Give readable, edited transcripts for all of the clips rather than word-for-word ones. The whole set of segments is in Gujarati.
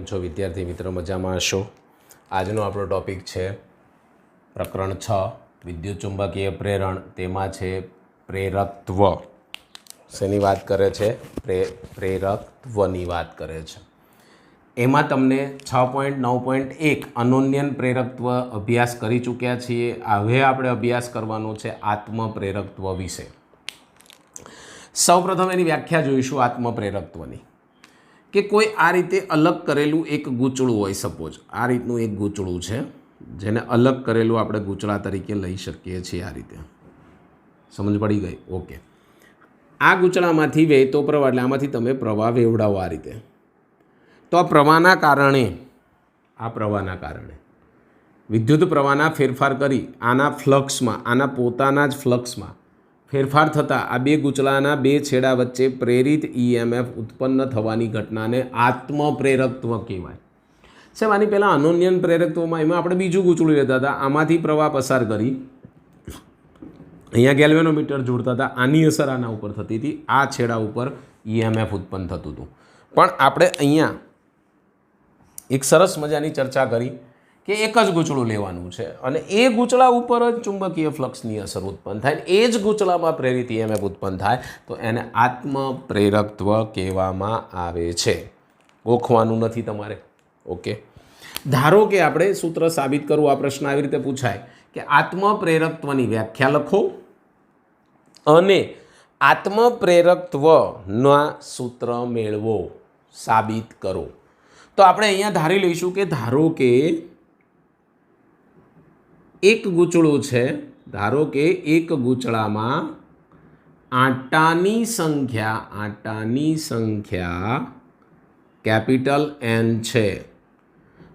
છો વિદ્યાર્થી મિત્રો, મજામાં હશો? આજનો આપણો ટોપિક છે પ્રકરણ 6 વિદ્યુત ચુંબકીય પ્રેરણ. તેમાં છે પ્રેરકત્વ. શેની વાત કરે છે? પ્રેરકત્વની વાત કરે છે. એમાં તમને 6.9.1 અનોન્યન પ્રેરકત્વ અભ્યાસ કરી ચૂક્યા છીએ. હવે આપણે અભ્યાસ કરવાનો છે આત્મપ્રેરકત્વ વિશે. સૌપ્રથમ એની વ્યાખ્યા જોઈશું આત્મપ્રેરકત્વની, કે કોઈ આ રીતે અલગ કરેલું એક ગૂંચળું હોય. સપોઝ આ રીતનું એક ગૂંચળું છે, જેને અલગ કરેલું આપણે ગૂંચળા તરીકે લઈ શકીએ છીએ. આ રીતે સમજ પડી ગઈ? ઓકે. આ ગૂંચળામાંથી વહેતો પ્રવાહ, એટલે આમાંથી તમે પ્રવાહ વેવડાવો આ રીતે. તો આ પ્રવાહના કારણે વિદ્યુત પ્રવાહના ફેરફાર કરી આના ફ્લક્સમાં, આના પોતાના જ ફ્લક્સમાં ફેરફાર થતાં આ બે ગૂંચળાના બે છેડા વચ્ચે પ્રેરિત EMF ઉત્પન્ન થવાની ઘટનાને આત્મપ્રેરકત્વ કહેવાય. સાહેબ, આની પહેલાં અનોન્યન પ્રેરકત્વમાં એમાં આપણે બીજું ગૂંચળું લેતા હતા. આમાંથી પ્રવાહ પસાર કરી અહીંયા ગેલ્વેનોમીટર જોડતા હતા. આની અસર આના ઉપર થતી હતી, આ છેડા ઉપર EMF ઉત્પન્ન થતું હતું. પણ આપણે અહીંયા એક સરસ મજાની ચર્ચા કરી કે એક જ ગૂંચળું લેવાનું છે અને એ ગૂંચળા ઉપર જ ચુંબકીય ફ્લક્સની અસર ઉત્પન્ન થાય. એ જ ગૂંચળામાં પ્રેરિત EMF ઉત્પન્ન થાય તો એને આત્મપ્રેરકત્વ કહેવામાં આવે છે. ઓળખવાનું નથી તમારે. ઓકે. ધારો કે આપણે સૂત્ર સાબિત કરવું. આ પ્રશ્ન આવી રીતે પૂછાય કે આત્મપ્રેરકત્વની વ્યાખ્યા લખો અને આત્મપ્રેરકત્વના સૂત્ર મેળવો, સાબિત કરો. તો આપણે અહીંયા ધારી લઈશું કે ધારો કે એક ગૂંચળું છે. ધારો કે એક ગૂંચળામાં આંટાની સંખ્યા કેપિટલ N છે.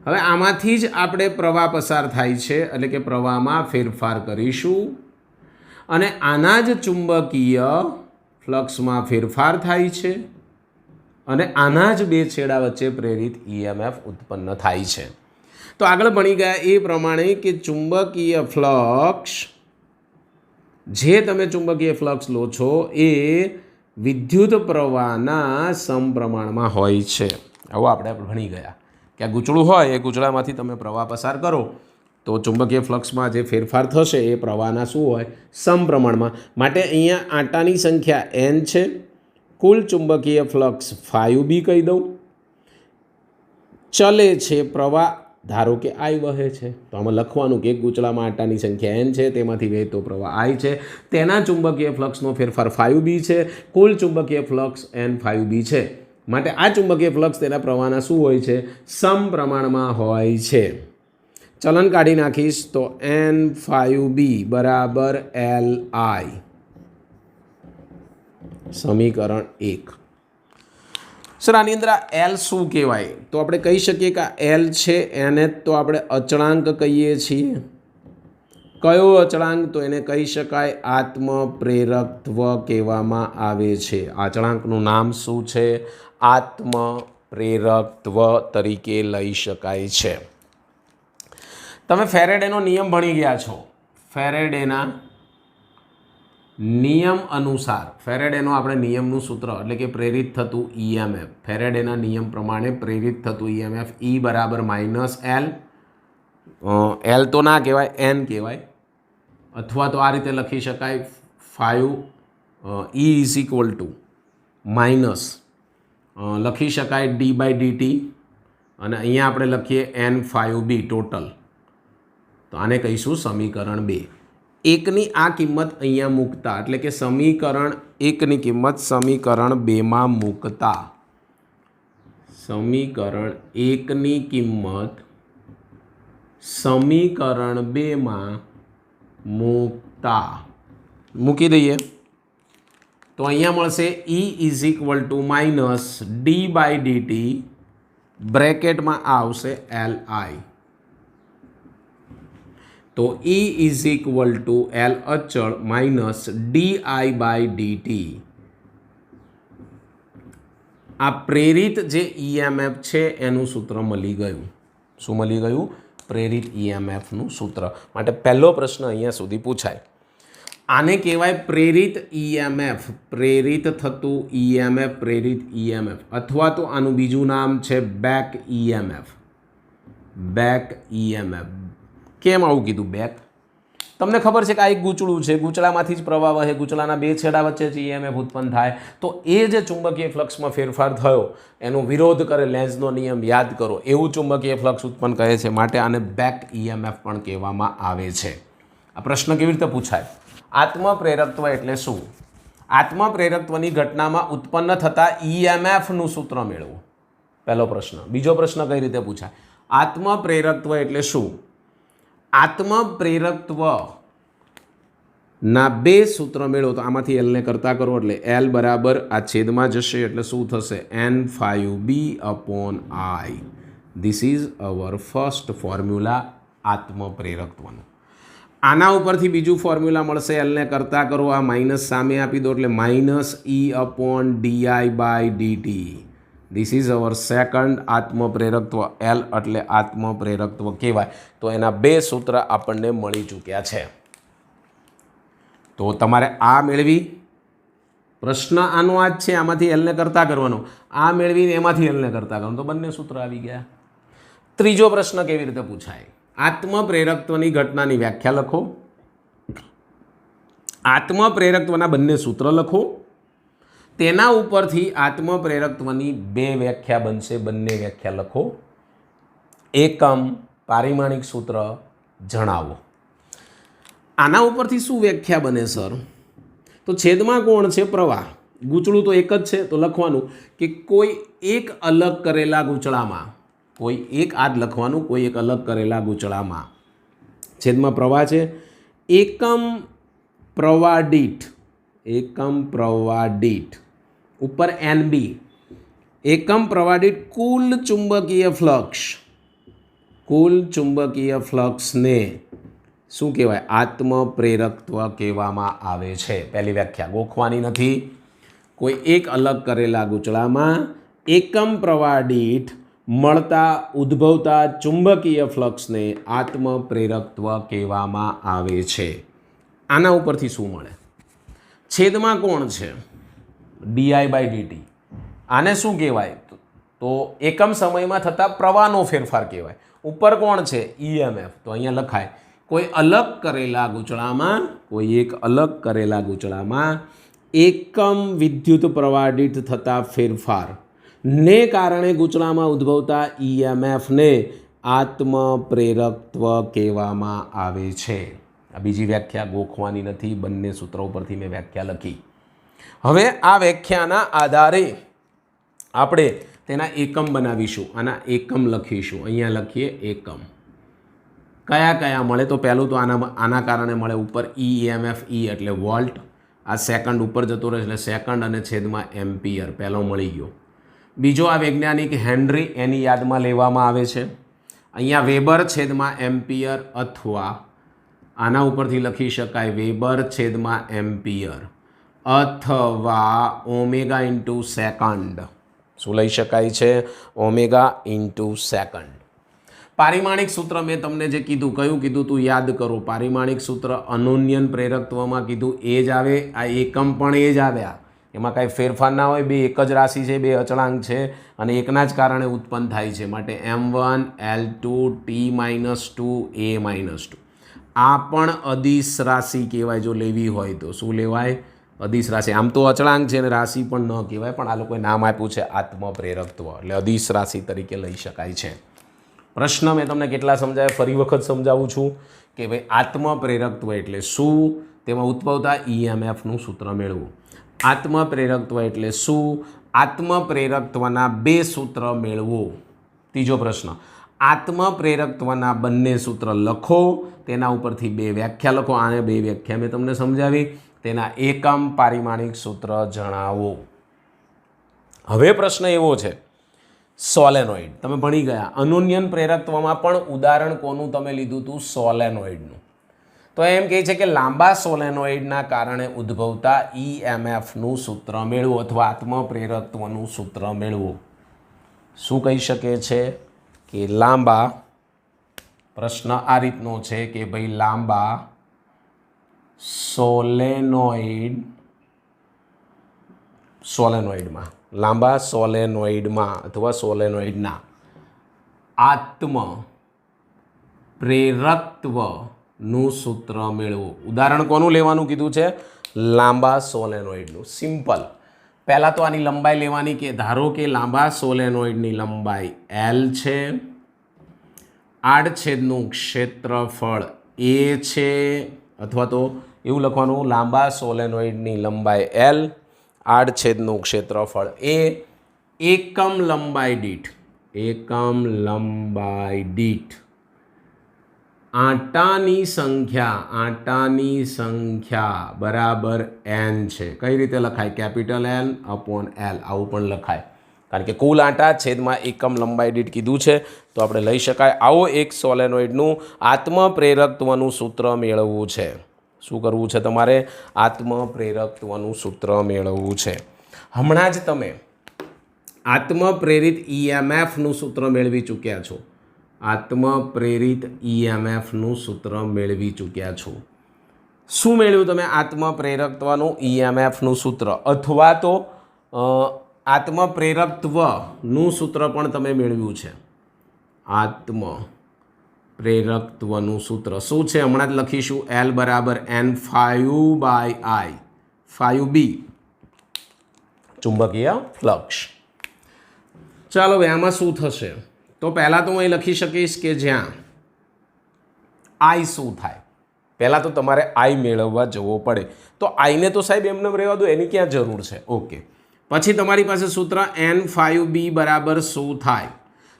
હવે આમાંથી જ આપણે પ્રવાહ પસાર થાય છે, એટલે કે પ્રવાહમાં ફેરફાર કરીશું અને આના જ ચુંબકીય ફ્લક્સમાં ફેરફાર થાય છે અને આના જ બે છેડા વચ્ચે પ્રેરિત EMF ઉત્પન્ન થાય છે. તો આગળ ભણી ગયા એ પ્રમાણે કે ચુંબકીય ફ્લક્સ, જે તમે ચુંબકીય ફ્લક્સ લો છો એ વિદ્યુત પ્રવાહના સમપ્રમાણમાં હોય છે. આવું આપણે ભણી ગયા કે આ ગૂંચળું હોય, એ ગૂંચળામાંથી તમે પ્રવાહ પસાર કરો તો ચુંબકીય ફ્લક્સમાં જે ફેરફાર થશે એ પ્રવાહના શું હોય? સમપ્રમાણમાં. માટે અહીંયા આંટાની સંખ્યા N છે, કુલ ચુંબકીય ફ્લક્સ 5B કહી દઉં. ચલે છે પ્રવાહ, ધારો કે I વહે છે. તો આમાં લખવાનું કે એક ગૂંચળામાં આંટાની સંખ્યા N છે, તેમાંથી વહેતો પ્રવાહ I છે, તેના ચુંબકીય ફ્લક્સનો ફેરફાર 5B છે, કુલ ચુંબકીય ફ્લક્સ N5B છે. માટે આ ચુંબકીય ફ્લક્સ તેના પ્રવાહના શું હોય છે? સમપ્રમાણમાં હોય છે. ચલન કાઢી નાખીશ તો N5B બરાબર LI. સમીકરણ 1. સર, આની અંદર આ L શું કહેવાય? તો આપણે કહી શકીએ કે આ L છે એને તો આપણે અચળાંક કહીએ છીએ. કયો અચળાંક? તો એને કહી શકાય આત્મપ્રેરકત્વ કહેવામાં આવે છે. અચળાંકનું નામ શું છે? આત્મપ્રેરકત્વ તરીકે લઈ શકાય છે. તમે ફેરેડેનો નિયમ ભણી ગયા છો. ફેરેડેના નિયમ અનુસાર, ફેરેડેનો આપણે નિયમનું સૂત્ર એટલે કે પ્રેરિત થતું EMF, ફેરેડેના નિયમ પ્રમાણે પ્રેરિત થતું EMF E બરાબર -L. L તો ના કહેવાય, N કહેવાય. અથવા તો આ રીતે લખી શકાય 5 E is equal two minus લખી શકાય d/dt અને અહીંયા આપણે લખીએ N5B ટોટલ. તો આને કહીશું સમીકરણ 2. એકની આ કિંમત અહીંયા મૂકતા, એટલે કે સમીકરણ 1ની કિંમત સમીકરણ 2માં મૂકતા, સમીકરણ 1ની કિંમત સમીકરણ 2માં મૂકી દઈએ તો અહીંયા મળશે E is equal two minus d/dt, બ્રેકેટમાં આવશે LI. તો E is equal two L અચળ માઇનસ di/dt. આ પ્રેરિત જે EMF છે એનું સૂત્ર મળી ગયું. શું મળી ગયું? પ્રેરિત EMFનું સૂત્ર. માટે પહેલો પ્રશ્ન અહીંયા સુધી પૂછાય. આને કહેવાય પ્રેરિત ઈએમએફ, પ્રેરિત થતું ઈએમએફ, પ્રેરિત ઈએમએફ, અથવા તો આનું બીજું નામ છે બેક ઈએમએફ, બેક ઈએમએફ. કેમ આવું કીધું બેક? તમને ખબર છે કે આ એક ગૂંચળું છે, ગૂંચળામાંથી જ પ્રવાહ વહે, ગૂંચળાના બે છેડા વચ્ચે જ ઈએમએફ ઉત્પન્ન થાય, તો એ જે ચુંબકીય ફ્લક્સમાં ફેરફાર થયો એનો વિરોધ કરે, લેન્ઝનો નિયમ યાદ કરો, એવું ચુંબકીય ફ્લક્સ ઉત્પન્ન કહે છે, માટે આને બેક ઈએમએફ પણ કહેવામાં આવે છે. આ પ્રશ્ન કેવી રીતે પૂછાય? આત્મપ્રેરકત્વ એટલે શું? આત્મપ્રેરકત્વની ઘટનામાં ઉત્પન્ન થતા ઈએમએફનું સૂત્ર મેળવો, પહેલો પ્રશ્ન. બીજો પ્રશ્ન કઈ રીતે પૂછાય? આત્મપ્રેરકત્વ એટલે શું? આત્મપ્રેરકત્વ ના બે સૂત્ર મેળવો. તો આમાંથી એલને કરતા કરો એટલે એલ બરાબર આ છેદમાં જશે એટલે શું થશે? N5B/I. This is our first formula આત્મપ્રેરકત્વનું. આના ઉપરથી બીજું ફોર્મ્યુલા મળશે, એલને કરતા કરો, આ માઇનસ સામે આપી દો એટલે -E/dI/dt. This is our second આત્મપ્રેરકત્વ. એલ એટલે આત્મપ્રેરકત્વ કહેવાય. તો એના બે સૂત્ર આપણને મળી ચૂક્યા છે. તો તમારે આ મેળવી, પ્રશ્ન આનો આ જ છે, આમાંથી એલને કરતા કરવાનો, આ મેળવીને એમાંથી એલને કરતા કરવાનું, તો બંને સૂત્ર આવી ગયા. ત્રીજો પ્રશ્ન કેવી રીતે પૂછાય? આત્મપ્રેરકત્વની ઘટનાની વ્યાખ્યા લખો. આત્મપ્રેરકત્વના બંને સૂત્ર લખો. તેના ઉપરથી આત્મપ્રેરકત્વની બે વ્યાખ્યા બનશે, બંને વ્યાખ્યા લખો. એકમ પારિમાણિક સૂત્ર જણાવો. આના ઉપરથી શું વ્યાખ્યા બને સર? તો છેદમાં કોણ છે? પ્રવાહ. ગૂંચળું તો એક જ છે, તો લખવાનું કે કોઈ એક અલગ કરેલા ગૂંચળામાં, કોઈ એક આદ લખવાનું, કોઈ એક અલગ કરેલા ગૂંચળામાં છેદમાં પ્રવાહ છે, એકમ પ્રવાહ દીઠ, એકમ પ્રવાહ દીઠ ઉપર NB, એકમ પ્રવાહ દીઠ કુલ ચુંબકીય ફ્લક્સ, કુલ ચુંબકીય ફ્લક્સને શું કહેવાય? આત્મપ્રેરકત્વ કહેવામાં આવે છે. પહેલી વ્યાખ્યા ગોખવાની નથી. કોઈ એક અલગ કરેલા ગૂંચળામાં એકમ પ્રવાહ દીઠ મળતા ઉદ્ભવતા ચુંબકીય ફ્લક્સને આત્મપ્રેરકત્વ કહેવામાં આવે છે. આના ઉપરથી શું મળે? છેદમાં કોણ છે? dI/dt. આને શું કહેવાય? તો એકમ સમયમાં થતા પ્રવાહનો ફેરફાર કહેવાય. ઉપર કોણ છે? EMF. તો અહીંયા લખાય કોઈ અલગ કરેલા ગૂંચળામાં, કોઈ એક અલગ કરેલા ગૂંચળામાં એકમ વિદ્યુત પ્રવાહ દીઠ થતા ફેરફાર ને કારણે ગૂંચળામાં ઉદ્ભવતા EMFને આત્મપ્રેરકત્વ કહેવામાં આવે છે. આ બીજી વ્યાખ્યા ગોખવાની નથી, બંને સૂત્રો પરથી મેં વ્યાખ્યા લખી. હવે આ વ્યાખ્યાના આધારે આપણે તેના એકમ બનાવીશું, આના એકમ લખીશું. અહીંયા લખીએ એકમ. કયા કયા મળે? તો પહેલું તો આના કારણે મળે ઉપર EMF, E એટલે વોલ્ટ, આ સેકન્ડ ઉપર જતો રહે એટલે સેકન્ડ, અને છેદમાં એમ્પિયર પહેલો મળી ગયો. બીજો આ વૈજ્ઞાનિક હેનરી, એની યાદમાં લેવામાં આવે છે. અહીંયા વેબર છેદમાં એમ્પિયર, અથવા આના ઉપરથી લખી શકાય વેબર છેદમાં એમ્પિયર, અથવા ઓમેગા ઇન્ટુ સેકન્ડ. શું લઈ શકાય છે? Omega into second. પારિમાણિક સૂત્ર મેં તમને જે કીધું, કયું કીધું તું યાદ કરો. પારિમાણિક સૂત્ર અનોન્યન પ્રેરકત્વમાં કીધું એ જ આવે, આ એકમ પણ એ જ આવ્યા. એમાં કાંઈ ફેરફાર ના હોય, બે એક જ રાશિ છે, બે અચળાંક છે અને એકના જ કારણે ઉત્પન્ન થાય છે. માટે M1 L2 T-2 A-2. આ પણ અદિશ રાશિ કહેવાય. જો લેવી હોય તો શું લેવાય? અદિશ રાશિ. આમ તો અચળાંક છે અને રાશિ પણ ન કહેવાય, પણ આ લોકોએ નામ આપ્યું છે આત્મપ્રેરકત્વ, એટલે અદિશ રાશિ તરીકે લઈ શકાય છે. પ્રશ્ન મેં તમને કેટલા સમજાવ્યા? ફરી વખત સમજાવું છું કે ભાઈ આત્મપ્રેરકત્વ એટલે શું, તેમાં ઉદ્ભવતા EMFનું સૂત્ર મેળવો. આત્મપ્રેરકત્વ એટલે શું? આત્મપ્રેરકત્વના બે સૂત્ર મેળવો. ત્રીજો પ્રશ્ન, આત્મપ્રેરકત્વના બંને સૂત્ર લખો, તેના ઉપરથી બે વ્યાખ્યા લખો. આને બે વ્યાખ્યા મેં તમને સમજાવી, તેના એકમ પારિમાણિક સૂત્ર જણાવો. હવે પ્રશ્ન એવો છે, સોલેનોઇડ તમે ભણી ગયા. અનોન્યન પ્રેરકત્વમાં પણ ઉદાહરણ કોનું તમે લીધું હતું? સોલેનોઇડનું. તો એમ કહે છે કે લાંબા સોલેનોઇડના કારણે ઉદ્ભવતા EMFનું સૂત્ર મેળવો, અથવા આત્મપ્રેરકત્વનું સૂત્ર મેળવો. શું કહી શકે છે કે લાંબા, પ્રશ્ન આ રીતનો છે કે ભાઈ લાંબા સોલેનોઇડમાં લાંબા સોલેનોઇડમાં અથવા સોલેનોઇડના આત્મ પ્રેરકત્વનું સૂત્ર મેળવો. ઉદાહરણ કોનું લેવાનું કીધું છે? લાંબા સોલેનોઇડનું. સિમ્પલ. પહેલાં તો આની લંબાઈ લેવાની કે ધારો કે લાંબા સોલેનોઇડની લંબાઈ L છે, આડછેદનું ક્ષેત્રફળ A છે, અથવા તો એવું લખવાનું લાંબા સોલેનોઇડની લંબાઈ L, આડછેદનું ક્ષેત્રફળ A, એકમ લંબાઈ દીઠ આંટાની સંખ્યા બરાબર n છે. કઈ રીતે લખાય? કેપિટલ N અપોન L આવું પણ લખાય, કારણ કે કુલ આંટા છેદમાં એકમ લંબાઈ દીઠ કીધું છે તો આપણે લઈ શકાય. આવો એક સોલેનોઇડનું આત્મપ્રેરકત્વનું સૂત્ર મેળવવું છે. શું કરવું છે તમારે? આત્મપ્રેરકત્વનું સૂત્ર મેળવવું છે. હમણાં જ તમે આત્મપ્રેરિત EMFનું સૂત્ર મેળવી ચૂક્યા છો. આત્મપ્રેરિત EMFનું સૂત્ર મેળવી ચૂક્યા છો. શું મેળવ્યું તમે? આત્મપ્રેરકત્વનું EMFનું સૂત્ર, અથવા તો આત્મપ્રેરકત્વનું સૂત્ર પણ તમે મેળવ્યું છે. આત્મપ્રેરકત્વનું સૂત્ર શું છે? હમણાં જ લખીશું. L બરાબર N∅I, 5B ચુંબકીય ફ્લક્સ. ચાલો હવે આમાં શું થશે? તો પહેલાં તો હું અહીં લખી શકીશ કે જ્યાં I શું થાય? પહેલાં તો તમારે I મેળવવા જવો પડે. તો આઈને તો સાહેબ એમને રહેવા દો, એની ક્યાં જરૂર છે? ઓકે. પછી તમારી પાસે સૂત્ર N∅B બરાબર શું થાય?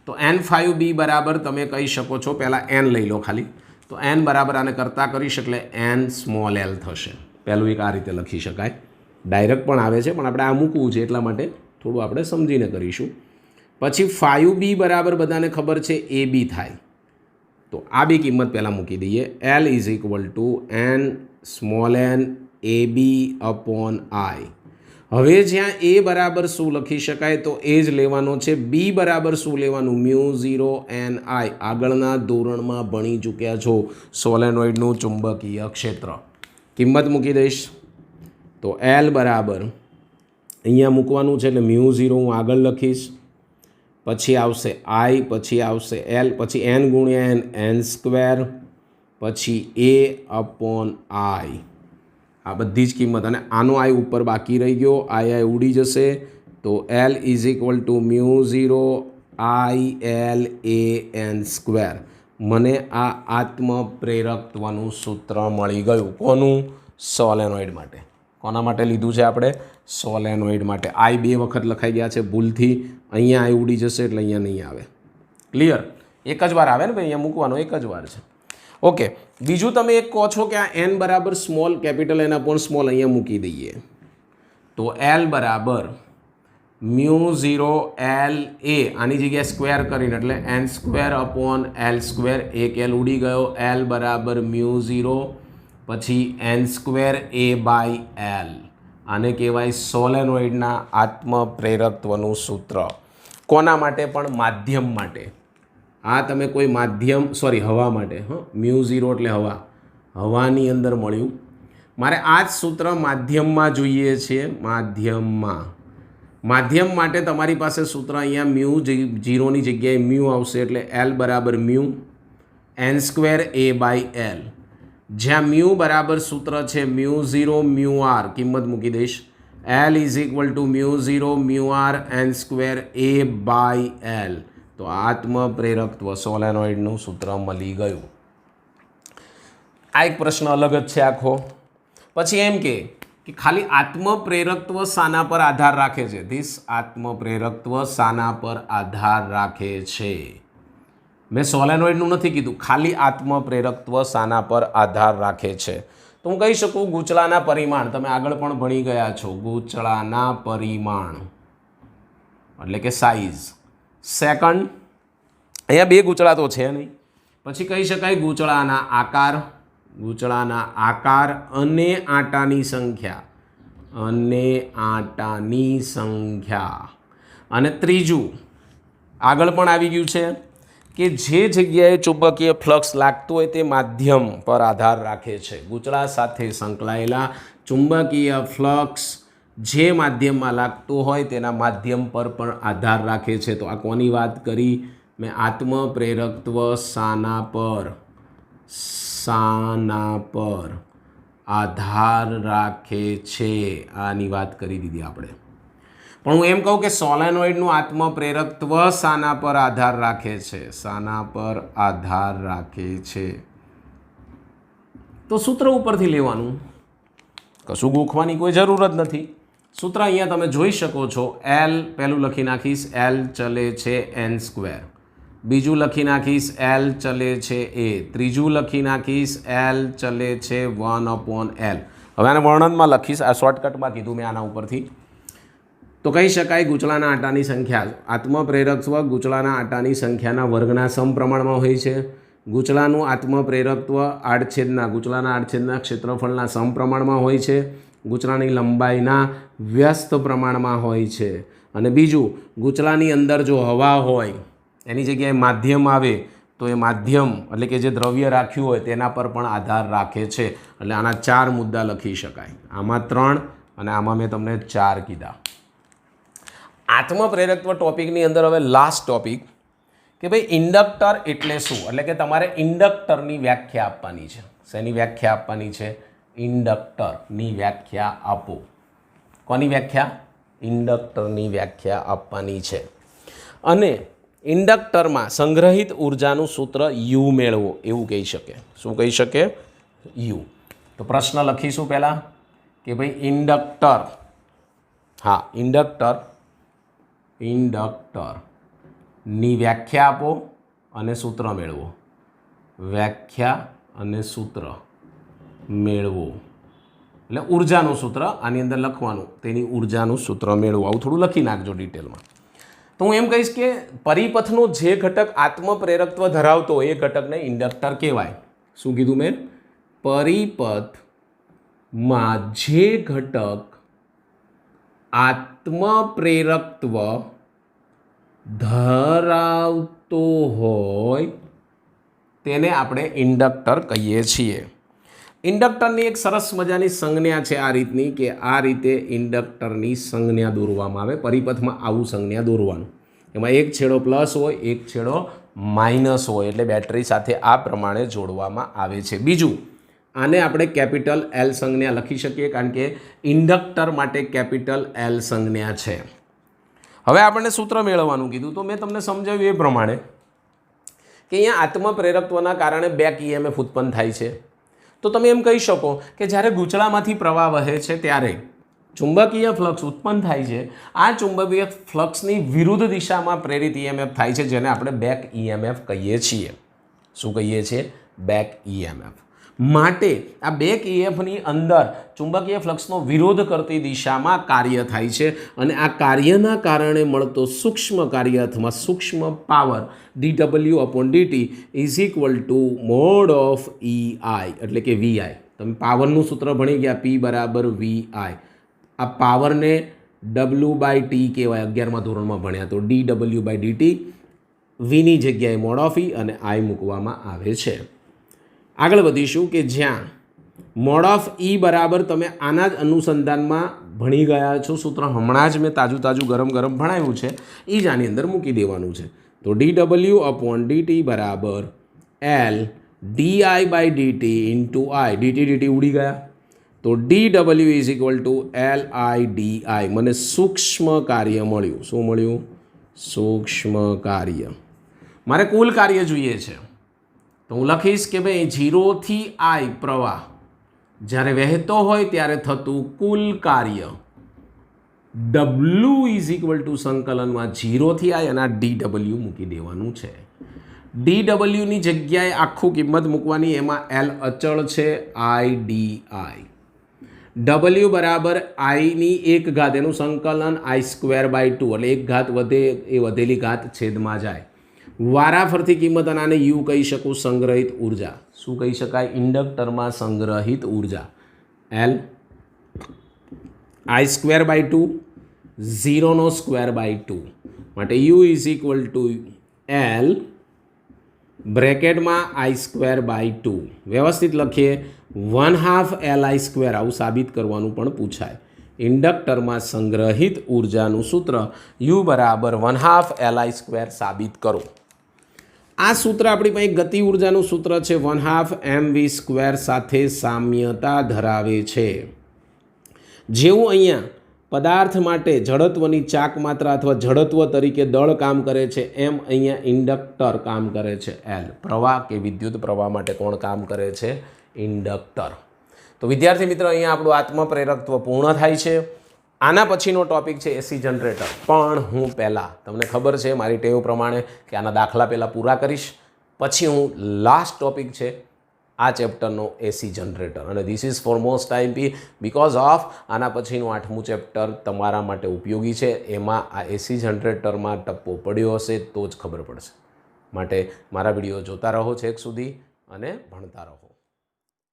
તો N∅B બરાબર તમે કહી શકો છો, પહેલાં N લઈ લો ખાલી. તો N બરાબર આને કરતાં કરીશ એટલે N સ્મોલ l થશે. પહેલું એક આ રીતે લખી શકાય. ડાયરેક્ટ પણ આવે છે, પણ આપણે આ મૂકવું છે એટલા માટે થોડું આપણે સમજીને કરીશું. પછી 5B બરાબર બધાને ખબર છે AB થાય. તો આ બે કિંમત પહેલાં મૂકી દઈએ. L is equal two N small n AB upon I. હવે જ્યાં A બરાબર શું લખી શકાય? તો એ જ લેવાનો છે. B બરાબર શું લેવાનું? μ0 Ni. આગળના ધોરણમાં ભણી ચૂક્યા છો સોલેનોઇડનું ચુંબકીય ક્ષેત્ર. કિંમત મૂકી દઈશ. તો L બરાબર અહીંયા મૂકવાનું છે એટલે μ0 હું આગળ લખીશ. પછી આવશે I, પછી આવશે L, પછી N ગુણ્યા N સ્ક્વેર, પછી A અપોન I. આ બધી જ કિંમત, અને આનો I ઉપર બાકી રહી ગયો, I ઉડી જશે. તો L is equal to μ0 ILAN square. મને આ આત્મપ્રેરકત્વનું સૂત્ર મળી ગયું. કોનું? સોલેનોઇડ માટે. કોના માટે લીધું છે આપણે? સોલેનોઇડ માટે. I બે વખત લખાઈ ગયા છે ભૂલથી. અહીંયા I ઉડી જશે એટલે અહીંયા નહીં આવે. ક્લિયર? એક જ વાર આવે ને ભાઈ, અહીંયા મૂકવાનો એક જ વાર છે. ઓકે. બીજું તમે એક કહો છો કે આ N બરાબર small capital N upon small અહીંયા મૂકી દઈએ. તો L બરાબર μ0 LA, આની જગ્યાએ સ્ક્વેર કરીને એટલે N square upon L square. એક L ઉડી ગયો. L બરાબર μ0 પછી N સ્ક્વેર A/L. આને કહેવાય સોલેનોઇડના આત્મપ્રેરકત્વનું સૂત્ર. કોના માટે પણ? માધ્યમ માટે. આ તમે કોઈ માધ્યમ, હવા માટે. μ0 એટલે હવા, હવાની અંદર મળ્યું. મારે આ જ સૂત્ર માધ્યમમાં જોઈએ છે. માધ્યમ માટે તમારી પાસે સૂત્ર અહીંયા μ0ની જગ્યાએ μ આવશે એટલે L બરાબર μ N સ્ક્વેર A/L. જ્યાં μ બરાબર સૂત્ર છે μ0 μr, કિંમત મૂકી દઈશ. L is equal to μ0 μr N square A/L. તો આત્મપ્રેરકત્વ સોલેનોઇડનું સૂત્ર મળી ગયું. આ એક પ્રશ્ન અલગ જ છે આખો. પછી એમ કે ખાલી આત્મપ્રેરકત્વ શાના પર આધાર રાખે છે? આત્મપ્રેરકત્વ શાના પર આધાર રાખે છે? મેં સોલેનોઇડનું નથી કીધું, ખાલી આત્મપ્રેરકત્વ શાના પર આધાર રાખે છે? તો હું કહી શકું ગૂંચળાના પરિમાણ. તમે આગળ પણ ભણી ગયા છો. ગૂંચળાના પરિમાણ એટલે કે સાઇઝ. સેકન્ડ, અહીંયા બે ગૂંચળા તો છે નહીં. પછી કહી શકાય ગૂંચળાના આકાર, અને આંટાની સંખ્યા. અને ત્રીજું આગળ પણ આવી ગયું છે કે જે જગ્યાએ ચુંબકીય ફ્લક્સ લાગતું હોય તે માધ્યમ પર આધાર રાખે છે. ગૂંચળા સાથે સંકળાયેલા ચુંબકીય ફ્લક્સ જે માધ્યમમાં લાગતું હોય તેના માધ્યમ પર પણ આધાર રાખે છે. તો આ કોની વાત કરી મેં? આત્મપ્રેરકત્વ શાના પર આધાર રાખે છે, આની વાત કરી દીધી આપણે. પણ હું એમ કહું કે સોલેનોઇડનું આત્મપ્રેરકત્વ શાના પર આધાર રાખે છે? શાના પર આધાર રાખે છે? તો સૂત્ર ઉપરથી લેવાનું, કશું ગોખવાની કોઈ જરૂર જ નથી. સૂત્ર અહીંયા તમે જોઈ શકો છો. એલ પહેલું લખી નાખીશ, એલ ચલે છે n². બીજું લખી નાખીશ, એલ ચલે છે a. ત્રીજું લખી નાખીશ, એલ ચલે છે 1/L. હવે આને વર્ણનમાં લખીશ, આ શોર્ટકટમાં કીધું મેં આના ઉપરથી. તો કહી શકાય ગૂંચળાના આટાની સંખ્યા આત્મપ્રેરકત્વ ગૂંચળાના આટાની સંખ્યાના વર્ગના સમપ્રમાણમાં હોય છે. ગૂંચળાનું આત્મપ્રેરકત્વ ગૂંચળાના આડછેદના ક્ષેત્રફળના સમપ્રમાણમાં હોય છે. ગૂંચળાની લંબાઈના વ્યસ્ત પ્રમાણમાં હોય છે. અને બીજું, ગૂંચળાની અંદર જો હવા હોય એની જગ્યાએ માધ્યમ આવે તો એ માધ્યમ એટલે કે જે દ્રવ્ય રાખ્યું હોય તેના પર પણ આધાર રાખે છે. એટલે આના 4 મુદ્દા લખી શકાય. આમાં 3 અને આમાં મેં તમને 4 કીધા. આત્મપ્રેરકત્વ ટોપિકની અંદર હવે લાસ્ટ ટોપિક કે ભાઈ ઇન્ડક્ટર એટલે શું? એટલે કે તમારે ઇન્ડક્ટરની વ્યાખ્યા આપવાની છે. શેની વ્યાખ્યા આપવાની છે? ઇન્ડક્ટરની વ્યાખ્યા આપો. કોની વ્યાખ્યા? ઇન્ડક્ટરની વ્યાખ્યા આપવાની છે. અને ઇન્ડક્ટરમાં સંગ્રહિત ઉર્જાનું સૂત્ર યુ મેળવો એવું કહી શકે. શું કહી શકે? યુ. તો પ્રશ્ન લખીશું પહેલાં કે ભાઈ ઇન્ડક્ટર, હા ઇન્ડક્ટરની વ્યાખ્યા આપો અને સૂત્ર મેળવો. વ્યાખ્યા અને સૂત્ર મેળવો એટલે ઉર્જાનું સૂત્ર આની અંદર લખવાનું, તેની ઉર્જાનું સૂત્ર મેળવો. આવું થોડું લખી નાખજો ડિટેલમાં. તો હું એમ કહીશ કે પરિપથનો જે ઘટક આત્મપ્રેરકત્વ ધરાવતો હોય એ ઘટકને ઇન્ડક્ટર કહેવાય. શું કીધું મેં? પરિપથમાં જે ઘટક આત્મપ્રેરકત્વ ધરાવતો હોય તેને આપણે ઇન્ડક્ટર કહીએ છીએ. ઇન્ડક્ટરની એક સરસ મજાની સંજ્ઞા છે આ રીતની કે આ રીતે ઇન્ડક્ટરની સંજ્ઞા દોરવામાં આવે. પરિપથમાં આવું સંજ્ઞા દોરવાનું, એમાં એક છેડો પ્લસ હોય એક છેડો માઇનસ હોય એટલે બેટરી સાથે આ પ્રમાણે જોડવામાં આવે છે. બીજું, આને આપણે કેપિટલ એલ સંજ્ઞા લખી શકીએ કારણ કે ઇન્ડક્ટર માટે કેપિટલ એલ સંજ્ઞા છે. હવે આપણને સૂત્ર મેળવવાનું કીધું તો મેં તમને સમજાવ્યું એ પ્રમાણે કે અહીંયા આત્મપ્રેરકત્વના કારણે બેક EMF ઉત્પન્ન થાય છે. તો તમે એમ કહી શકો કે જ્યારે ગૂંચળામાંથી પ્રવાહ વહે છે ત્યારે ચુંબકીય ફ્લક્સ ઉત્પન્ન થાય છે. આ ચુંબકીય ફ્લક્સની વિરુદ્ધ દિશામાં પ્રેરિત EMF થાય છે જેને આપણે બેક EMF કહીએ છીએ. શું કહીએ છીએ? Back EMF. માટે આ બેક EMFની અંદર ચુંબકીય ફ્લક્સનો વિરોધ કરતી દિશામાં કાર્ય થાય છે અને આ કાર્યના કારણે મળતો સૂક્ષ્મ કાર્ય અથવા સૂક્ષ્મ power dW/dt is equal two mode of EI એટલે કે VI. તમે પાવરનું સૂત્ર ભણી ગયા, P = VI. આ પાવરને W/T કહેવાય, 11મા ધોરણમાં ભણ્યા. તો dW/dt Vની જગ્યાએ મોડ ઓફ E અને I મૂકવામાં આવે છે. આગળ વધીશું કે જ્યાં મોડ ઓફ E બરાબર તમે આના જ અનુસંધાનમાં ભણી ગયા છો. સૂત્ર હમણાં જ મેં તાજું ગરમ ભણાવ્યું છે, એ જ આની અંદર મૂકી દેવાનું છે. તો dW/dt બરાબર L di/dt into I. dt ઉડી ગયા તો dW is equal two LI/di. મને સૂક્ષ્મ કાર્ય મળ્યું. શું મળ્યું? સૂક્ષ્મ કાર્ય. મારે કુલ કાર્ય જોઈએ છે તો હું લખીશ કે ભાઈ 0 થી I પ્રવાહ જ્યારે વહેતો હોય ત્યારે થતું કુલ કાર્ય W ઇઝ ઇક્વલ ટુ સંકલનમાં 0 થી I અને આ dW મૂકી દેવાનું છે. dWની જગ્યાએ આખું કિંમત મૂકવાની, એમાં L અચળ છે, I/di. W બરાબર Iની 1 ઘાત એનું સંકલન I²/2 એટલે 1 ઘાત વધે એ વધેલી ઘાત છેદમાં જાય. વારાફરતી કિંમત અને આને યુ કહી શકું, સંગ્રહિત ઉર્જા. શું કહી શકાય? ઇન્ડક્ટરમાં સંગ્રહિત ઉર્જા L I²/2 0 no square by 2 માટે U is equal two L બ્રેકેટમાં I²/2 વ્યવસ્થિત લખીએ 1/2 Li², આવું સાબિત કરવાનું પણ પૂછાય. ઇન્ડક્ટરમાં સંગ્રહિત ઉર્જાનું સૂત્ર U બરાબર 1/2 Li² સાબિત કરો. આ સૂત્ર આપણી પાસે ગતિ ઉર્જાનું સૂત્ર છે 1/2 mv² સાથે સામ્યતા ધરાવે છે. જેવું અહીંયા પદાર્થ માટે જડત્વની ચાક માત્રા અથવા જડત્વ તરીકે દળ કામ કરે છે, એમ અહીંયા ઇન્ડક્ટર કામ કરે છે. એલ પ્રવાહ કે વિદ્યુત પ્રવાહ માટે કોણ કામ કરે છે? ઇન્ડક્ટર. તો વિદ્યાર્થી મિત્રો, અહીંયા આપણું આત્મપ્રેરકત્વ પૂર્ણ થાય છે. આના પછીનો ટોપિક છે એસી જનરેટર. પણ હું પહેલાં, તમને ખબર છે મારી ટેવ પ્રમાણે કે આના દાખલા પહેલાં પૂરા કરીશ, પછી હું લાસ્ટ ટોપિક છે આ ચેપ્ટરનો એસી જનરેટર. અને this is four most time P because of આના પછીનું 8મું ચેપ્ટર તમારા માટે ઉપયોગી છે. એમાં આ એસી જનરેટરમાં ટપ્પો પડ્યો હશે તો જ ખબર પડશે. માટે મારા વિડીયો જોતા રહો છેક સુધી અને ભણતા રહો.